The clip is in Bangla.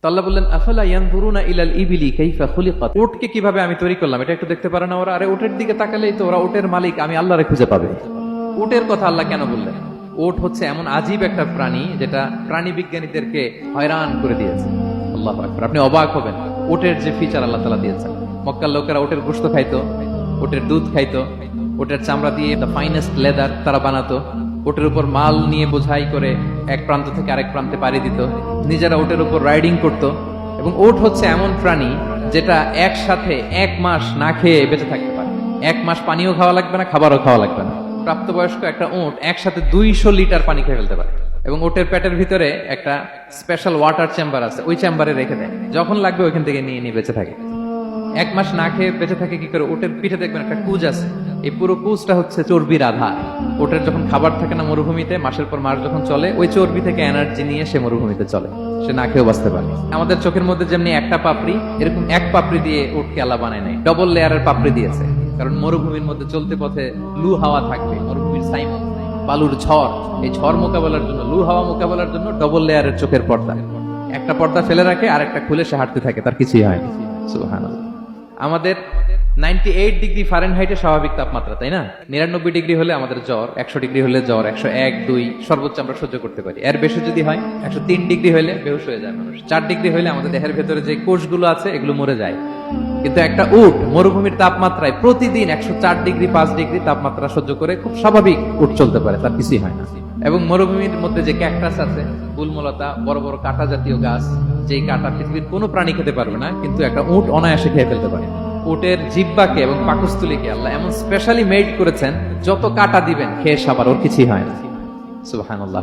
তো আল্লাহ বললেন আফালা ইয়ানজুরুনা ইলাল ইবিলি কাইফা খুলিকাত, উটকে কিভাবে আমি তৈরি করলাম এটা একটু দেখতে পারে না ওরা? আরে উটের দিকে তাকালেই তো ওরা উটের মালিক আমি আল্লাহরে খুঁজে পাবে। উটের কথা আল্লাহ কেন বললেন? উট হচ্ছে এমন আজীব একটা প্রাণী যেটা প্রাণী বিজ্ঞানীদেরকে হয়রান করে দিয়েছে। আল্লাহু আকবার, আপনি অবাক হবেন উটের যে ফিচার আল্লাহ তাআলা দিয়েছেন। মক্কার লোকেরা উটের গোশত খাইতো, উটের দুধ খাইতো, উটের চামড়া দিয়ে দ্য ফাইনেস্ট লেদার তারা বানাতো, উটের উপর মাল নিয়ে বোঝাই করে এক প্রান্ত থেকে আরেক প্রান্তে পাড়ি দিত, নিজেরা উটের উপর রাইডিং করত। এবং উট হচ্ছে এমন প্রাণী যেটা একসাথে 1 মাস না খেয়ে বেঁচে থাকতে পারে। 1 মাস পানিও খাওয়া লাগবে না, খাবারও খাওয়া লাগবে না। প্রাপ্তবয়স্ক একটা উট একসাথে 200 লিটার পানি খেয়ে ফেলতে পারে। এবং উটের পেটের ভিতরে একটা স্পেশাল ওয়াটার চেম্বার আছে, ওই চেম্বারে রেখে দেয়, যখন লাগবে ওইখান থেকে নিয়ে নিয়ে বেঁচে থাকে। 1 মাস না খেয়ে বেঁচে থাকে কি করে? উটের পিঠে দেখবেন একটা কুজ আছে, এই পুরো কুজটা হচ্ছে চর্বির আধার। উটের যখন খাবার থাকে না মরুভূমিতে, মাসের পর মাস যখন চলে, ওই চর্বি থেকে এনার্জি নিয়ে সে মরুভূমিতে চলে, সে না খেয়েও বাঁচতে পারে। আমাদের চোখের মধ্যে যেমনি একটা পাপড়ি, এরকম এক পাপড়ি দিয়ে উটকে আল্লাহ বানায় নাই, ডবল লেয়ারের পাপড়ি দিয়েছে। কারণ মরুভূমির মধ্যে চলতে পথে লু হাওয়া থাকবে, মরুভূমির সাইমন, বালুর ঝড়, এই ঝড় মোকাবেলার জন্য, লু হাওয়া মোকাবেলার জন্য ডবল লেয়ারের চোখের পর্দা। একটা পর্দা ফেলে রাখে আর একটা খুলে সে হাঁটতে থাকে, তার কিছুই হয় না। সুবহানাল্লাহ। আমাদের 98 ডিগ্রি ফারেনহাইটে স্বাভাবিক তাপমাত্রা, তাই না? 99 ডিগ্রি হলে আমাদের জ্বর, 100 ডিগ্রি হলে জ্বর, 101, 2 সর্বোচ্চ আমরা সহ্য করতে পারি। এর বেশি যদি হয় 103 ডিগ্রি হলে বেহুশ হয়ে যায় মানুষ। 4 ডিগ্রি হলে আমাদের দেহের ভেতরে যে কোষগুলো আছে এগুলো মরে যায়। কিন্তু একটা উট মরুভূমির তাপমাত্রায় প্রতিদিন 104 ডিগ্রি 5 ডিগ্রি তাপমাত্রা সহ্য করে খুব স্বাভাবিক উট চলতে পারে, তার কিছুই হয় না। এবং মরুভূমির মধ্যে যে ক্যাকটাস আছে, গুলমলতা, বড় বড় কাঁটা জাতীয় গাছ, যেই কাঁটা পৃথিবীর কোনো প্রাণী খেতে পারবে না, কিন্তু একটা উট অনায়াসে খেয়ে ফেলতে পারে। উটের জিহ্বাকে এবং পাকস্থলীকে আল্লাহ এমন স্পেশালি মেড করেছেন, যত কাঁটা দিবেন খেয়ে সাবার ওর কিছুই হয় না। সুবহানাল্লাহ।